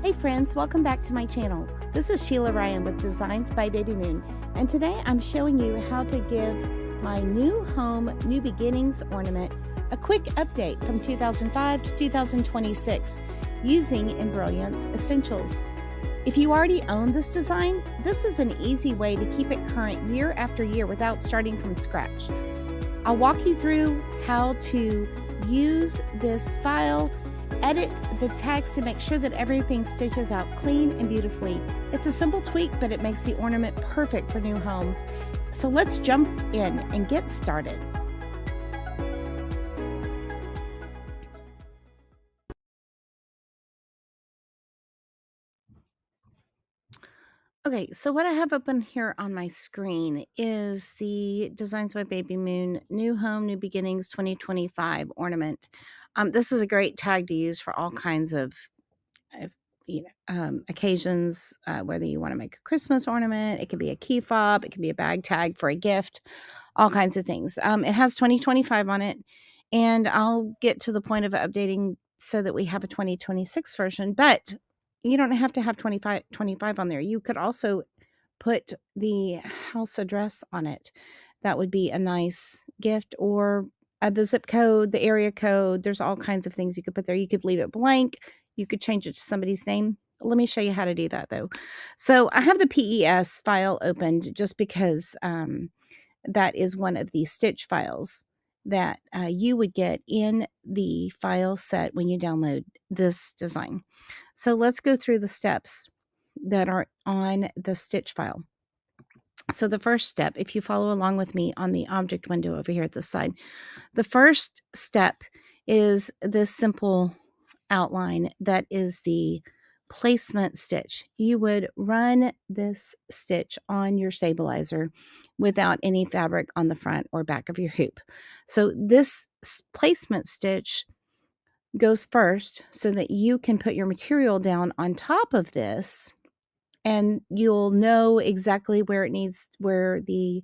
Hey friends, welcome back to my channel. This is Sheila Ryan with Designs by Baby Moon, and today I'm showing you how to give my new home, New Beginnings Ornament, a quick update from 2005 to 2026 using Embrilliance Essentials. If you already own this design, this is an easy way to keep it current year after year without starting from scratch. I'll walk you through how to use this file, edit the text to make sure that everything stitches out clean and beautifully. It's a simple tweak, but it makes the ornament perfect for new homes. So let's jump in and get started. Okay, so what I have open here on my screen is the Designs by Baby Moon New Home, New Beginnings 2025 ornament. This is a great tag to use for all kinds of occasions, whether you want to make a Christmas ornament, it could be a key fob, it could be a bag tag for a gift, all kinds of things. It has 2025 on it, and I'll get to the point of updating so that we have a 2026 version, but you don't have to have 25 on there. You could also put the house address on it. That would be a nice gift, or the zip code, the area code. There's all kinds of things you could put there. You could leave it blank. You could change it to somebody's name. Let me show you how to do that, though. So I have the PES file opened just because that is one of the stitch files that you would get in the file set when you download this design. So let's go through the steps that are on the stitch file. So the first step, if you follow along with me on the object window over here at the side, the first step is this simple outline that is the placement stitch. You would run this stitch on your stabilizer without any fabric on the front or back of your hoop. So this placement stitch goes first so that you can put your material down on top of this, and you'll know exactly where the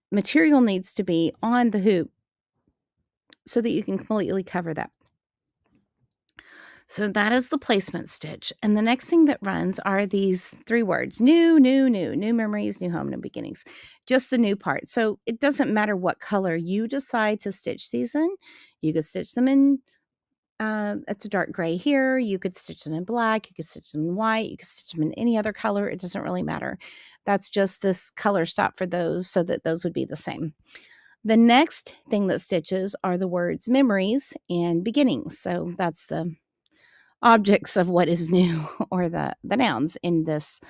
material needs to be on the hoop so that you can completely cover that. So that is the placement stitch. And the next thing that runs are these three words: new memories, new home, new beginnings. Just the new part. So it doesn't matter what color you decide to stitch these in. You could stitch them in, it's a dark gray here. You could stitch them in black. You could stitch them in white. You could stitch them in any other color. It doesn't really matter. That's just this color stop for those so that those would be the same. The next thing that stitches are the words memories and beginnings. So that's the objects of what is new, or the nouns in this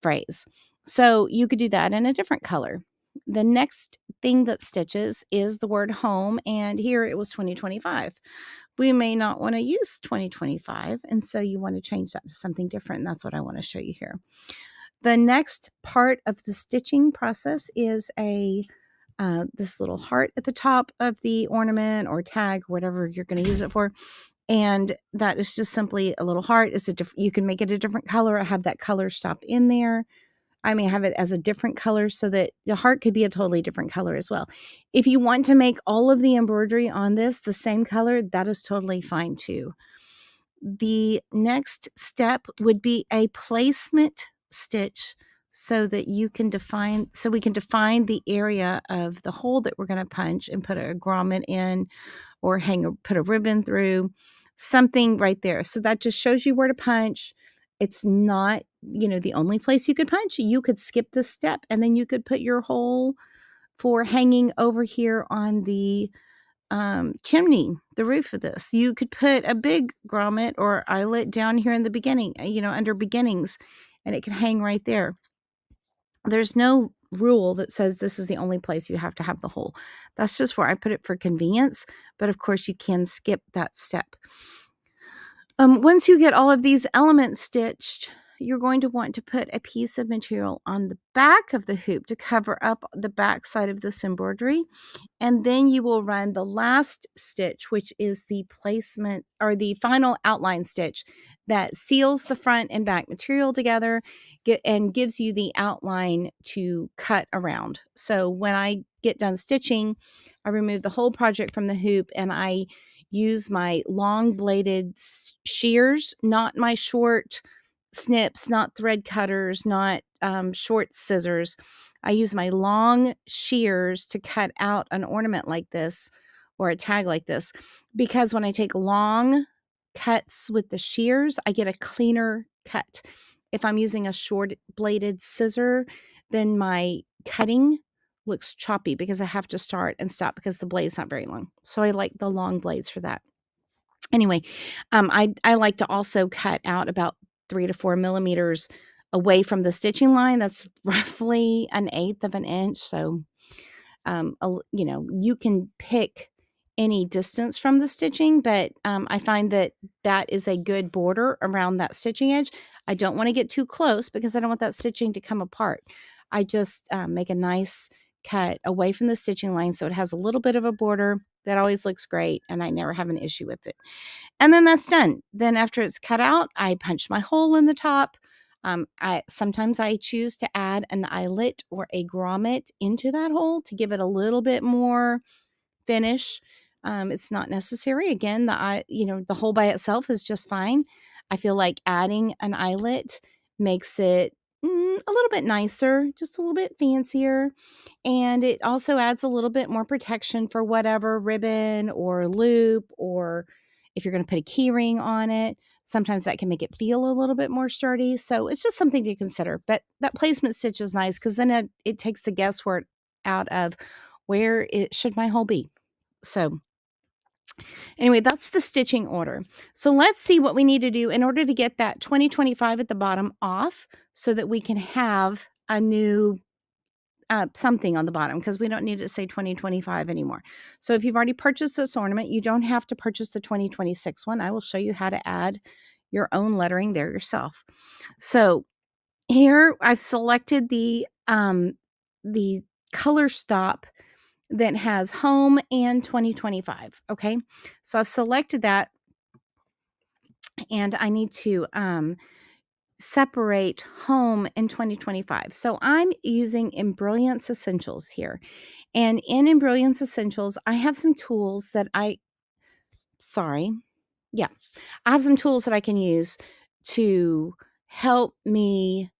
phrase. So you could do that in a different color. The next thing that stitches is the word home, and here it was 2025. We may not want to use 2025, and so you want to change that to something different, and that's what I want to show you here. The next part of the stitching process is this little heart at the top of the ornament or tag, whatever you're going to use it for. And that is just simply a little heart. You can make it a different color, or have that color stop in there. I may have it as a different color so that the heart could be a totally different color as well. If you want to make all of the embroidery on this the same color, that is totally fine too. The next step would be a placement stitch so that we can define the area of the hole that we're going to punch and put a grommet in, or put a ribbon through, something right there. So that just shows you where to punch. It's not, the only place you could punch. You could skip this step, and then you could put your hole for hanging over here on the chimney, the roof of this. You could put a big grommet or eyelet down here in the beginning, under beginnings, and it can hang right there. There's no rule that says this is the only place you have to have the hole. That's just where I put it for convenience, but of course you can skip that step. Once you get all of these elements stitched, you're going to want to put a piece of material on the back of the hoop to cover up the back side of this embroidery. And then you will run the last stitch, which is the placement, or the final outline stitch, that seals the front and back material together and gives you the outline to cut around. So when I get done stitching, I remove the whole project from the hoop, and I use my long bladed shears, not my short snips, not thread cutters, not short scissors. I use my long shears to cut out an ornament like this or a tag like this, because when I take long cuts with the shears, I get a cleaner cut. If I'm using a short bladed scissor, then my cutting looks choppy because I have to start and stop because the blade's not very long. So I like the long blades for that. Anyway, I like to also cut out about 3 to 4 millimeters away from the stitching line. That's roughly 1/8 of an inch. So, you can pick any distance from the stitching, but I find that that is a good border around that stitching edge. I don't want to get too close because I don't want that stitching to come apart. I just make a nice cut away from the stitching line so it has a little bit of a border. That always looks great, and I never have an issue with it. And then that's done. Then after it's cut out, I punch my hole in the top. Sometimes I choose to add an eyelet or a grommet into that hole to give it a little bit more finish. It's not necessary. Again, the hole by itself is just fine. I feel like adding an eyelet makes it a little bit nicer, just a little bit fancier. And it also adds a little bit more protection for whatever ribbon or loop, or if you're going to put a key ring on it, sometimes that can make it feel a little bit more sturdy. So it's just something to consider. But that placement stitch is nice because then it takes the guesswork out of where it should my hole be. So anyway, that's the stitching order. So let's see what we need to do in order to get that 2025 at the bottom off so that we can have a new something on the bottom, because we don't need to say 2025 anymore. So if you've already purchased this ornament, you don't have to purchase the 2026 one. I will show you how to add your own lettering there yourself. So here I've selected the color stop that has home and 2025. Okay. So I've selected that, and I need to separate home and 2025. So I'm using Embrilliance Essentials here. And in Embrilliance Essentials, I have some tools that I have some tools that I can use to help me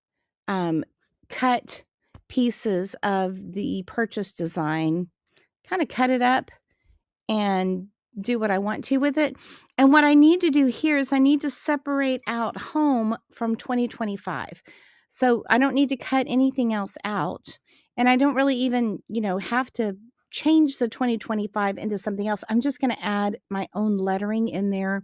cut pieces of the purchase design, kind of cut it up and do what I want to with it. And what I need to do here is I need to separate out home from 2025. So I don't need to cut anything else out. And I don't really even, have to change the 2025 into something else. I'm just going to add my own lettering in there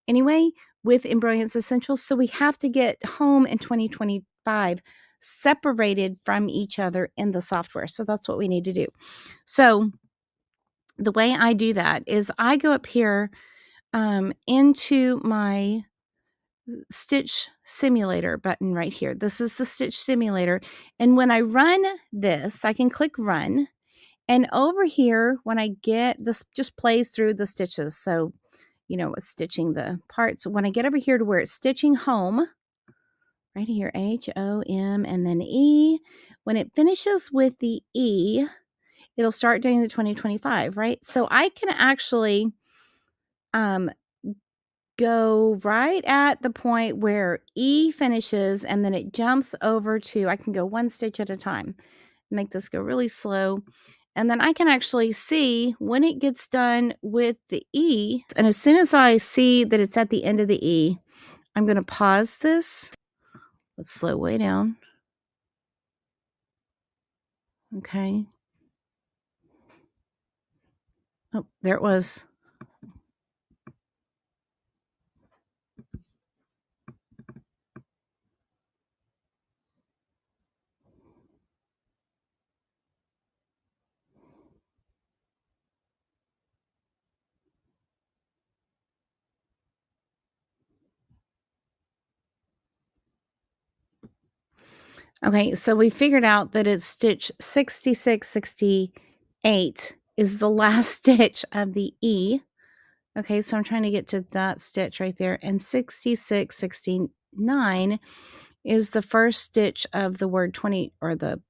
anyway with Embrilliance Essentials. So we have to get home and 2025 separated from each other in the software. So that's what we need to do. So the way I do that is I go up here into my Stitch Simulator button right here. This is the Stitch Simulator. And when I run this, I can click Run. And over here, when I get this, just plays through the stitches. So, it's stitching the parts. When I get over here to where it's stitching home, right here, HOM and then E, when it finishes with the E, it'll start doing the 2025, right? So I can actually go right at the point where E finishes, and then it jumps over to, I can go one stitch at a time, make this go really slow. And then I can actually see when it gets done with the E. And as soon as I see that it's at the end of the E, I'm going to pause this. Let's slow way down. Okay. Oh, there it was. Okay, so we figured out that it's stitch 6668 is the last stitch of the E. Okay, so I'm trying to get to that stitch right there. And 6669 is the first stitch of the word 20 or the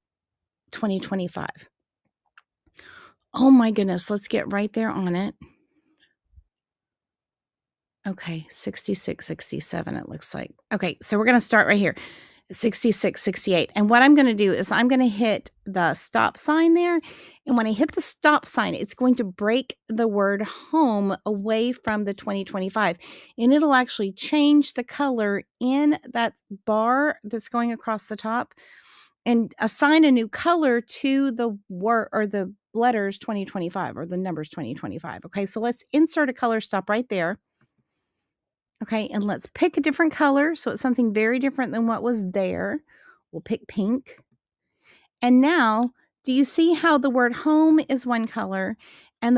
2025. Oh my goodness, let's get right there on it. Okay, 66, 67, it looks like. Okay, so we're going to start right here. 66, 68. And what I'm going to do is I'm going to hit the stop sign there. And when I hit the stop sign, it's going to break the word home away from the 2025. And it'll actually change the color in that bar that's going across the top and assign a new color to the word or the letters 2025 or the numbers 2025. Okay, so let's insert a color stop right there. Okay, and let's pick a different color. So it's something very different than what was there. We'll pick pink. And now, do you see how the word home is one color and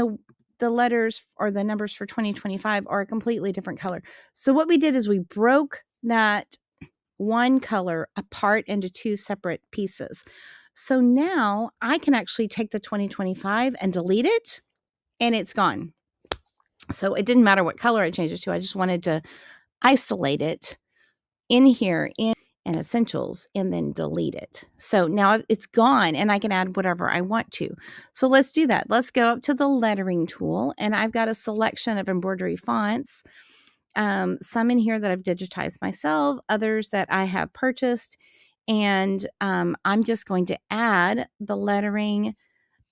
the letters or the numbers for 2025 are a completely different color? So what we did is we broke that one color apart into two separate pieces. So now I can actually take the 2025 and delete it, and it's gone. So it didn't matter what color I changed it to. I just wanted to isolate it in here in Essentials and then delete it. So now it's gone and I can add whatever I want to. So let's do that. Let's go up to the lettering tool, and I've got a selection of embroidery fonts. Some in here that I've digitized myself, others that I have purchased. And I'm just going to add the lettering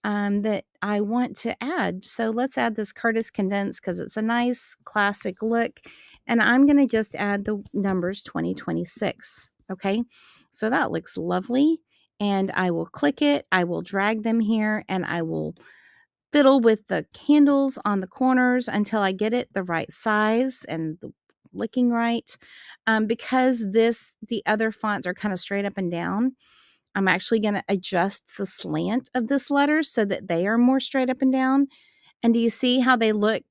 that I want to add. So let's add this Curtis Condensed because it's a nice classic look. And I'm going to just add the numbers 2026. Okay, so that looks lovely. And I will click it. I will drag them here and I will fiddle with the handles on the corners until I get it the right size and the looking right. Because the other fonts are kind of straight up and down, I'm actually going to adjust the slant of this letter so that they are more straight up and down. And do you see how they look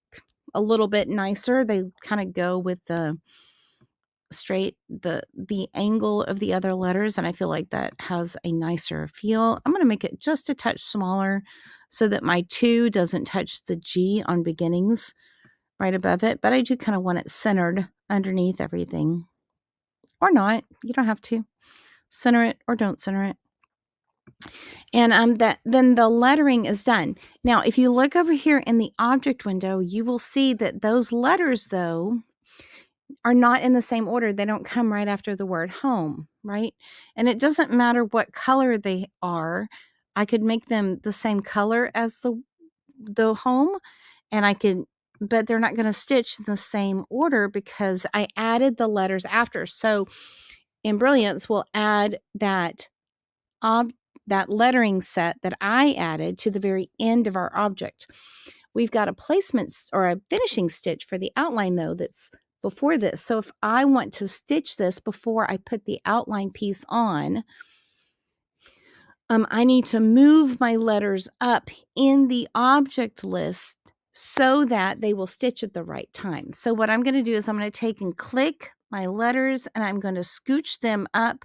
a little bit nicer? They kind of go with the angle of the other letters, and I feel like that has a nicer feel. I'm going to make it just a touch smaller so that my 2 doesn't touch the G on Beginnings right above it, but I do kind of want it centered underneath everything. Or not. You don't have to. Center it or don't center it. And then the lettering is done. Now, if you look over here in the object window, you will see that those letters, though, are not in the same order. They don't come right after the word home, right? And it doesn't matter what color they are. I could make them the same color as the home, and but they're not going to stitch in the same order because I added the letters after. So Embrilliance will add that lettering set that I added to the very end of our object. We've got a placement or a finishing stitch for the outline, though, that's before this. So if I want to stitch this before I put the outline piece on, I need to move my letters up in the object list so that they will stitch at the right time. So what I'm going to do is I'm going to take and click my letters and I'm going to scooch them up.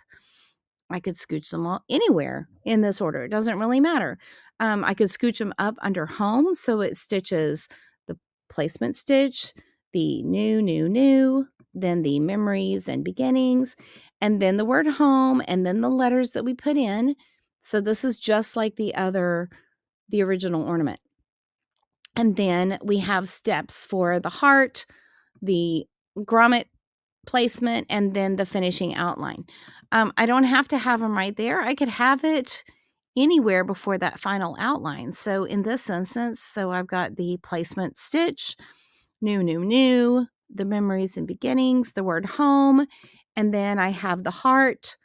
I could scooch them all anywhere in this order. It doesn't really matter. I could scooch them up under home so it stitches the placement stitch, the new, then the memories and beginnings, and then the word home, and then the letters that we put in. So this is just like the original ornament. And then we have steps for the heart, the grommet placement, and then the finishing outline. I don't have to have them right there. I could have it anywhere before that final outline. So in this instance, I've got the placement stitch, new, the memories and beginnings, the word home, and then I have the heart,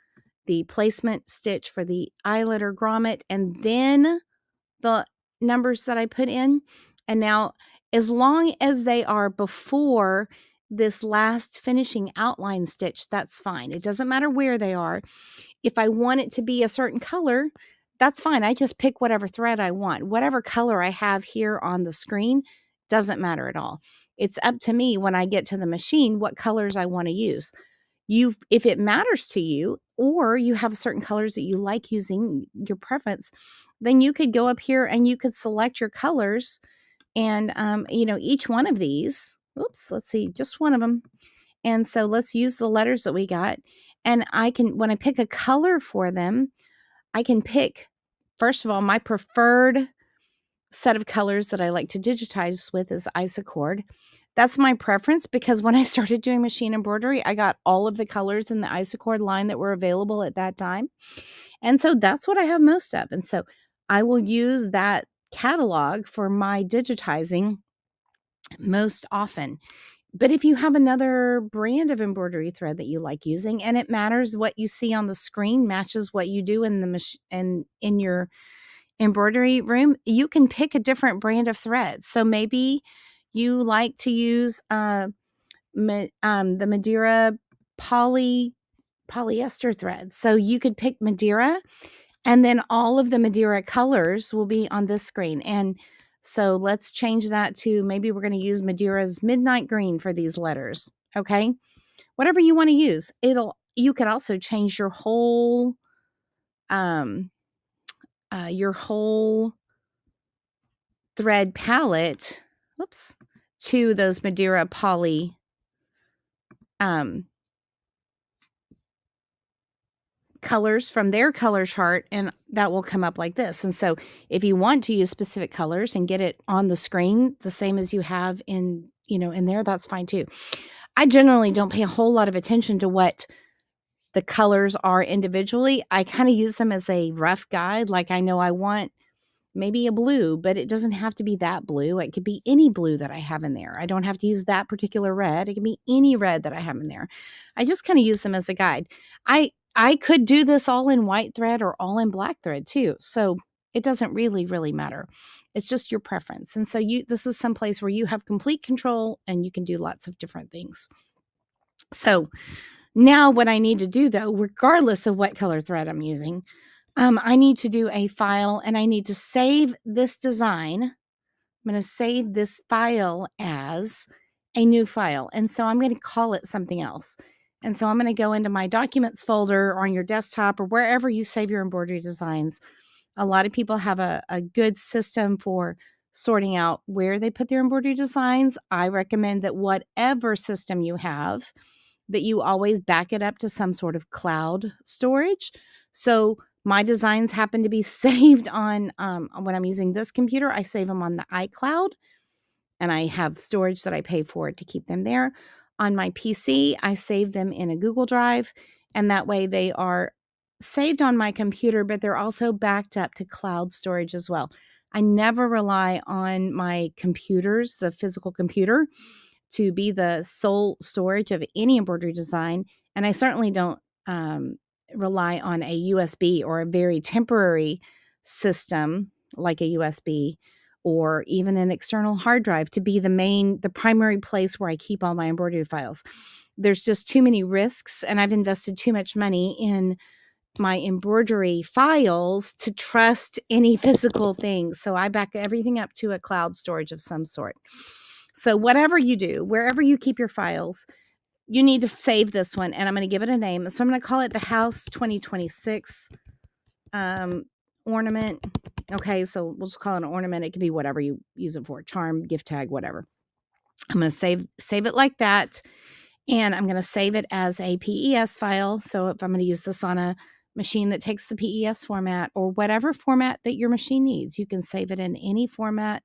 the placement stitch for the eyelet or grommet, and then the numbers that I put in. And now, as long as they are before this last finishing outline stitch, that's fine. It doesn't matter where they are. If I want it to be a certain color, that's fine. I just pick whatever thread I want. Whatever color I have here on the screen doesn't matter at all. It's up to me when I get to the machine what colors I want to use. If it matters to you, or you have certain colors that you like using, your preference, then you could go up here and you could select your colors. And, each one of these, let's see, just one of them. And so let's use the letters that we got. And when I pick a color for them, I can pick, first of all, my preferred set of colors that I like to digitize with is Isacord. That's my preference because when I started doing machine embroidery, I got all of the colors in the Isacord line that were available at that time. And so that's what I have most of. And so I will use that catalog for my digitizing most often. But if you have another brand of embroidery thread that you like using, and it matters what you see on the screen matches what you do in the in your embroidery room, you can pick a different brand of thread. So maybe you like to use the Madeira polyester thread. So you could pick Madeira, and then all of the Madeira colors will be on this screen. And so let's change that to, maybe we're going to use Madeira's midnight green for these letters. Okay. Whatever you want to use. You could also change um, your whole thread palette, whoops, to those Madeira poly um, colors from their color chart, and that will come up like this. And so if you want to use specific colors and get it on the screen the same as you have in there, that's fine too. I generally don't pay a whole lot of attention to what the colors are individually. I kind of use them as a rough guide. Like, I know I want maybe a blue, but it doesn't have to be that blue. It could be any blue that I have in there. I don't have to use that particular red. It can be any red that I have in there. I just kind of use them as a guide. I could do this all in white thread or all in black thread too. So it doesn't really matter. It's just your preference. And so this is some place where you have complete control and you can do lots of different things. So now what I need to do, though, regardless of what color thread I'm using, I need to do a file, and I need to save this design. I'm going to save this file as a new file. And so I'm going to call it something else. And so I'm going to go into my documents folder or on your desktop or wherever you save your embroidery designs. A lot of people have a good system for sorting out where they put their embroidery designs. I recommend that whatever system you have, that you always back it up to some sort of cloud storage. So my designs happen to be saved on, when I'm using this computer, I save them on the iCloud, and I have storage that I pay for to keep them there. On my PC, I save them in a Google Drive, and that way they are saved on my computer, but they're also backed up to cloud storage as well. I never rely on my computers, the physical computer, to be the sole storage of any embroidery design. And I certainly don't rely on a USB or a very temporary system like a USB or even an external hard drive to be the primary place where I keep all my embroidery files. There's just too many risks, and I've invested too much money in my embroidery files to trust any physical thing. So I back everything up to a cloud storage of some sort. So whatever you do, wherever you keep your files, you need to save this one, and I'm going to give it a name. So I'm going to call it the House 2026 ornament. Okay, so we'll just call it an ornament. It can be whatever you use it for, charm, gift tag, whatever. I'm going to save it like that, and I'm going to save it as a PES file. So if I'm going to use this on a machine that takes the PES format or whatever format that your machine needs, you can save it in any format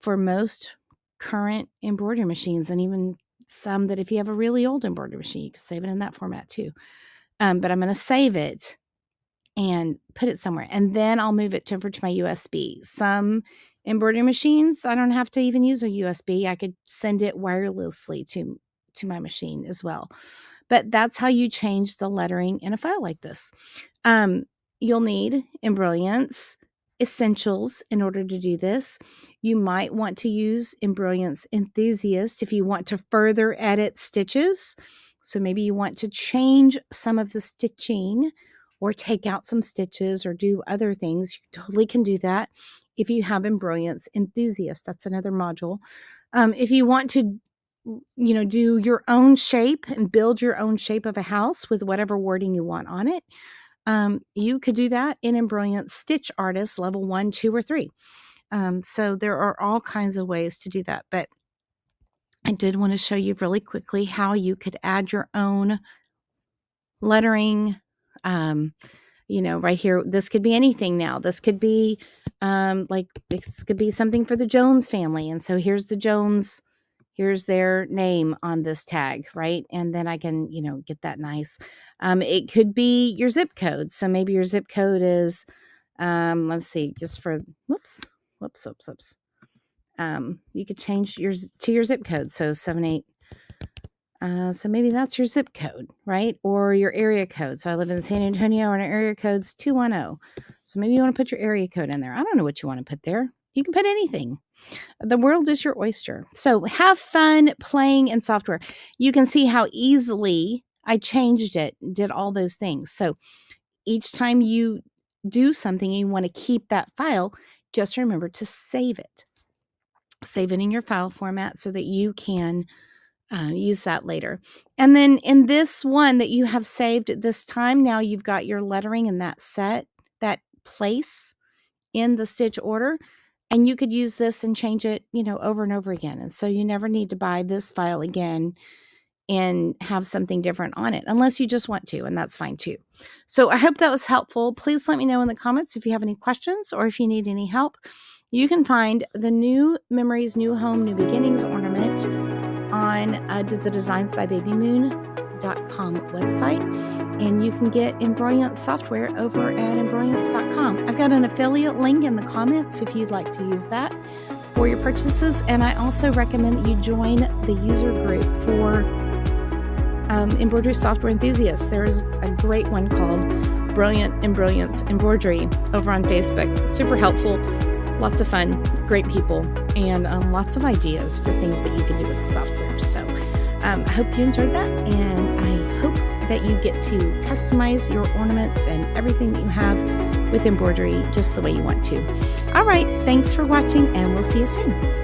for most current embroidery machines, and even some that if you have a really old embroidery machine, you can save it in that format too. But I'm going to save it and put it somewhere, and then I'll move it over to my USB. Some embroidery machines, I don't have to even use a USB. I could send it wirelessly to my machine as well. But that's how you change the lettering in a file like this. You'll need Embrilliance Essentials in order to do this. You might want to use Embrilliance Enthusiast if you want to further edit stitches. So maybe you want to change some of the stitching or take out some stitches or do other things. You totally can do that if you have Embrilliance Enthusiast. That's another module. If you want to do your own shape and build your own shape of a house with whatever wording you want on it, you could do that in Embrilliance Stitch Artist level 1, 2, or 3. So there are all kinds of ways to do that. But I did want to show you really quickly how you could add your own lettering. right here, this could be anything now. This could be this could be something for the Jones family. And so here's the Jones, here's their name on this tag, right? And then I can, get that nice. It could be your zip code. So maybe your zip code is, let's see, just for, whoops. You could change yours to your zip code. So 78. So maybe that's your zip code, right? Or your area code. So I live in San Antonio and our area code's 210. So maybe you want to put your area code in there. I don't know what you want to put there. You can put anything. The world is your oyster. So have fun playing in software. You can see how easily I changed it, did all those things. So each time you do something, you want to keep that file, just remember to save it. Save it in your file format so that you can use that later. And then in this one that you have saved at this time, now you've got your lettering in that set, that place in the stitch order, and you could use this and change it, over and over again. And so you never need to buy this file again and have something different on it, unless you just want to, and that's fine too. So I hope that was helpful. Please let me know in the comments if you have any questions or if you need any help. You can find the New Memories, New Home, New Beginnings ornament on the Designs by babymoon.com website, and you can get Embrilliance software over at embrilliance.com. I've got an affiliate link in the comments if you'd like to use that for your purchases, and I also recommend that you join the user group for embroidery software enthusiasts. There's a great one called Brilliant Embrilliance Embroidery over on Facebook. Super helpful. Lots of fun, great people, and lots of ideas for things that you can do with the software. So I hope you enjoyed that, and I hope that you get to customize your ornaments and everything that you have with embroidery just the way you want to. All right, thanks for watching, and we'll see you soon.